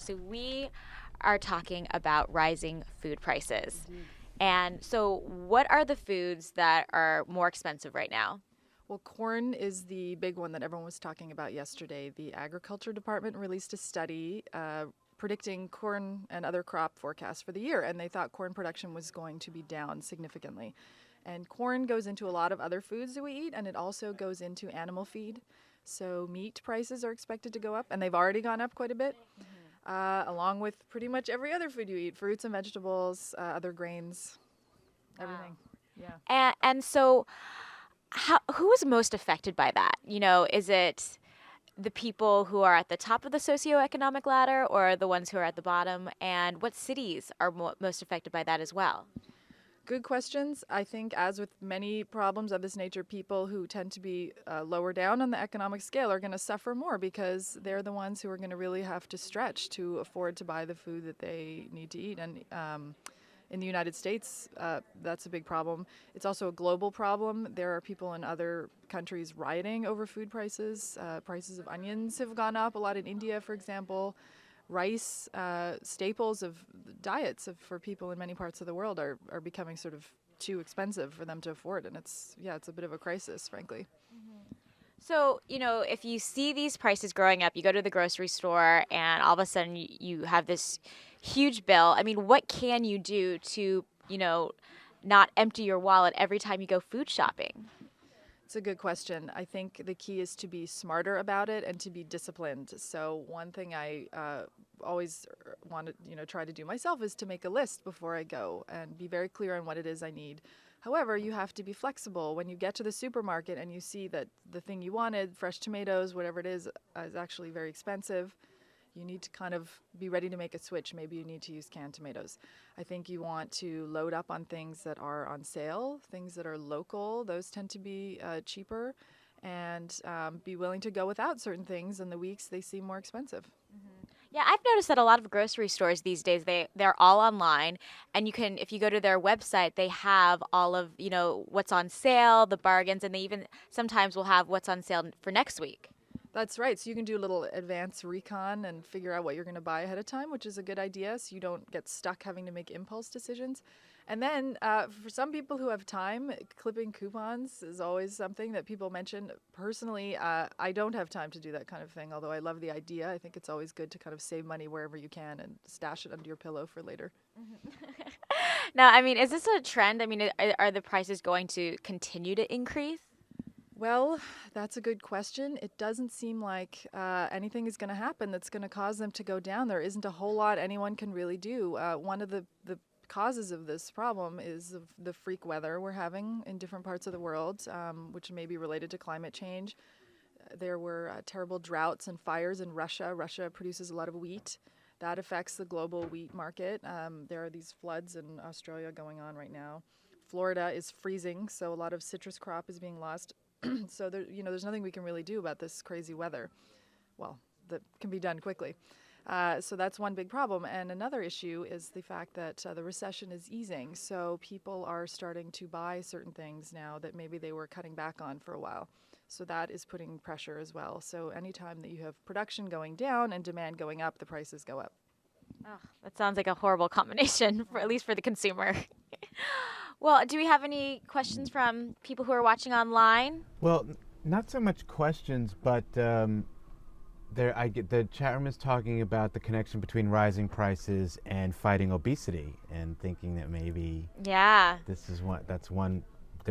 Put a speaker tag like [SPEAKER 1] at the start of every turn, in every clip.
[SPEAKER 1] So we are talking about rising food prices. And so what are the foods that are more expensive right now?
[SPEAKER 2] Well, corn is the big one that everyone was talking about yesterday. The Agriculture Department released a study predicting corn and other crop forecasts for the year, and they thought corn production was going to be down significantly. And corn goes into a lot of other foods that we eat, and it also goes into animal feed. So meat prices are expected to go up, and they've already gone up quite a bit, along with pretty much every other food you eat, fruits and vegetables, other grains, everything. Yeah.
[SPEAKER 1] And so who is most affected by that? Is it the people who are at the top of the socioeconomic ladder or the ones who are at the bottom? And what cities are most affected by that as well?
[SPEAKER 2] Good questions. I think, as with many problems of this nature, people who tend to be lower down on the economic scale are going to suffer more because they're the ones who are going to really have to stretch to afford to buy the food that they need to eat. And in the United States, that's a big problem. It's also a global problem. There are people in other countries rioting over food prices. Prices of onions have gone up a lot in India, for example. Rice, staples of diets for people in many parts of the world are becoming sort of too expensive for them to afford. And it's a bit of a crisis, frankly.
[SPEAKER 1] So, if you see these prices growing up, you go to the grocery store and all of a sudden you have this huge bill. I mean, what can you do to, not empty your wallet every time you go food shopping?
[SPEAKER 2] It's a good question. I think the key is to be smarter about it and to be disciplined. So one thing I always want to try to do myself is to make a list before I go and be very clear on what it is I need. However, you have to be flexible. When you get to the supermarket and you see that the thing you wanted, fresh tomatoes, whatever it is actually very expensive, you need to kind of be ready to make a switch. Maybe you need to use canned tomatoes. I think you want to load up on things that are on sale, things that are local. Those tend to be cheaper, and be willing to go without certain things in the weeks they seem more expensive.
[SPEAKER 1] Yeah, I've noticed that a lot of grocery stores these days, they're all online, and you can, if you go to their website, they have all of, what's on sale, the bargains, and they even sometimes will have what's on sale for next week.
[SPEAKER 2] That's right. So you can do a little advanced recon and figure out what you're going to buy ahead of time, which is a good idea, so you don't get stuck having to make impulse decisions. And then for some people who have time, clipping coupons is always something that people mention. Personally, I don't have time to do that kind of thing, although I love the idea. I think it's always good to kind of save money wherever you can and stash it under your pillow for later.
[SPEAKER 1] Now, I mean, is this a trend? I mean, are the prices going to continue to increase?
[SPEAKER 2] Well, that's a good question. It doesn't seem like anything is going to happen that's going to cause them to go down. There isn't a whole lot anyone can really do. One of the causes of this problem is the freak weather we're having in different parts of the world, which may be related to climate change. There were terrible droughts and fires in Russia. Russia produces a lot of wheat. That affects the global wheat market. There are these floods in Australia going on right now. Florida is freezing, so a lot of citrus crop is being lost. So there's nothing we can really do about this crazy weather. Well, that can be done quickly. So that's one big problem. And another issue is the fact that the recession is easing. So people are starting to buy certain things now that maybe they were cutting back on for a while. So that is putting pressure as well. So anytime that you have production going down and demand going up, the prices go up.
[SPEAKER 1] Oh, that sounds like a horrible combination, at least for the consumer. Well, do we have any questions from people who are watching online?
[SPEAKER 3] Well, not so much questions, but the chat room is talking about the connection between rising prices and fighting obesity, and thinking that maybe there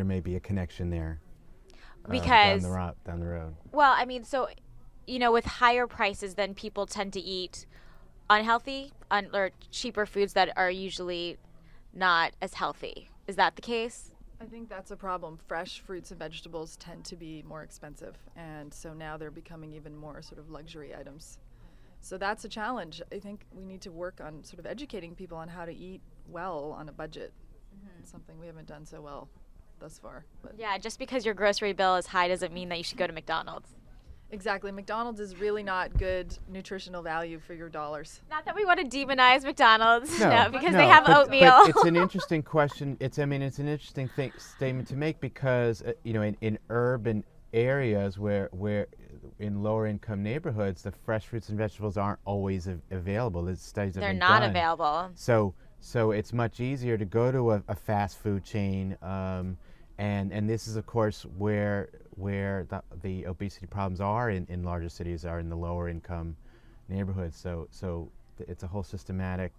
[SPEAKER 3] may be a connection there.
[SPEAKER 1] Because
[SPEAKER 3] down the road.
[SPEAKER 1] Well, I mean, so with higher prices, then people tend to eat unhealthy or cheaper foods that are usually not as healthy. Is that the case?
[SPEAKER 2] I think that's a problem. Fresh fruits and vegetables tend to be more expensive, and so now they're becoming even more sort of luxury items. So that's a challenge. I think we need to work on sort of educating people on how to eat well on a budget. It's something we haven't done so well thus far. But
[SPEAKER 1] yeah, just because your grocery bill is high doesn't mean that you should go to McDonald's.
[SPEAKER 2] Exactly. McDonald's is really not good nutritional value for your dollars.
[SPEAKER 1] Not that we want to demonize McDonald's, because
[SPEAKER 3] no,
[SPEAKER 1] they have oatmeal.
[SPEAKER 3] But it's an interesting question. It's an interesting statement to make because in urban areas where in lower income neighborhoods, the fresh fruits and vegetables aren't always available. The studies have
[SPEAKER 1] They're
[SPEAKER 3] been
[SPEAKER 1] not
[SPEAKER 3] done.
[SPEAKER 1] available.
[SPEAKER 3] So it's much easier to go to a fast food chain, and this is of course where the obesity problems are in larger cities, are in the lower income neighborhoods. So it's a whole systematic.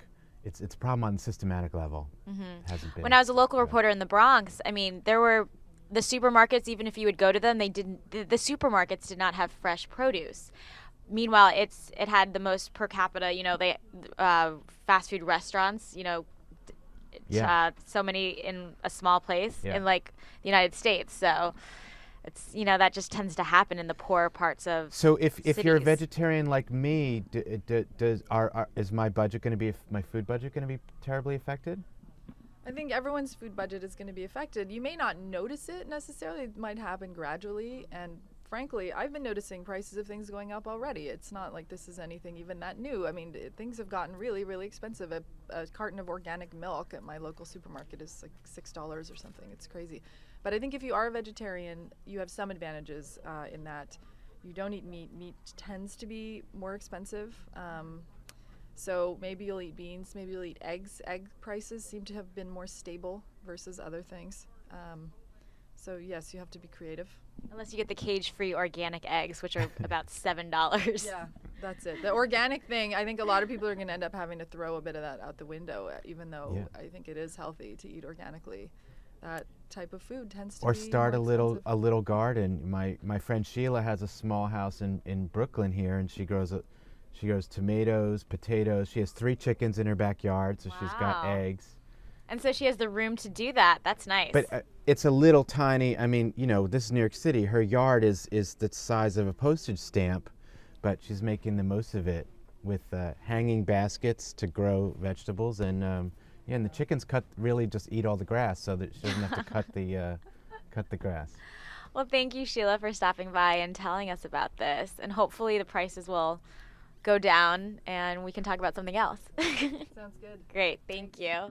[SPEAKER 3] It's a problem on the systematic level. It hasn't been.
[SPEAKER 1] When I was a local reporter in the Bronx, I mean, there were the supermarkets, even if you would go to them, they didn't. The supermarkets did not have fresh produce. Meanwhile, it had the most per capita. Fast food restaurants. So many in a small place in like the United States. So it's that just tends to happen in the poorer parts of.
[SPEAKER 3] So if you're a
[SPEAKER 1] cities.
[SPEAKER 3] vegetarian like me, is my food budget going to be terribly affected?
[SPEAKER 2] I think everyone's food budget is going to be affected. You may not notice it necessarily. It might happen gradually. And frankly, I've been noticing prices of things going up already. It's not like this is anything even that new. I mean, things have gotten really, really expensive. A carton of organic milk at my local supermarket is like $6 or something. It's crazy. But I think if you are a vegetarian, you have some advantages in that you don't eat meat. Meat tends to be more expensive. So maybe you'll eat beans, maybe you'll eat eggs. Egg prices seem to have been more stable versus other things. So yes, you have to be creative.
[SPEAKER 1] Unless you get the cage-free organic eggs, which are about $7.
[SPEAKER 2] Yeah, that's it. The organic thing, I think a lot of people are going to end up having to throw a bit of that out the window, even though I think it is healthy to eat organically. That type of food tends to
[SPEAKER 3] Or
[SPEAKER 2] be
[SPEAKER 3] start
[SPEAKER 2] more expensive.
[SPEAKER 3] a little garden. My friend Sheelah has a small house in Brooklyn here, and she grows tomatoes, potatoes. She has 3 chickens in her backyard, so she's got
[SPEAKER 1] Wow.
[SPEAKER 3] eggs.
[SPEAKER 1] And so she has the room to do that. That's nice.
[SPEAKER 3] But it's a little tiny. I mean, this is New York City. Her yard is the size of a postage stamp, but she's making the most of it with hanging baskets to grow vegetables, and the chickens really just eat all the grass, so that she doesn't have to cut the grass.
[SPEAKER 1] Well, thank you, Sheelah, for stopping by and telling us about this. And hopefully the prices will go down and we can talk about something else.
[SPEAKER 2] Sounds good.
[SPEAKER 1] Great. Thank you.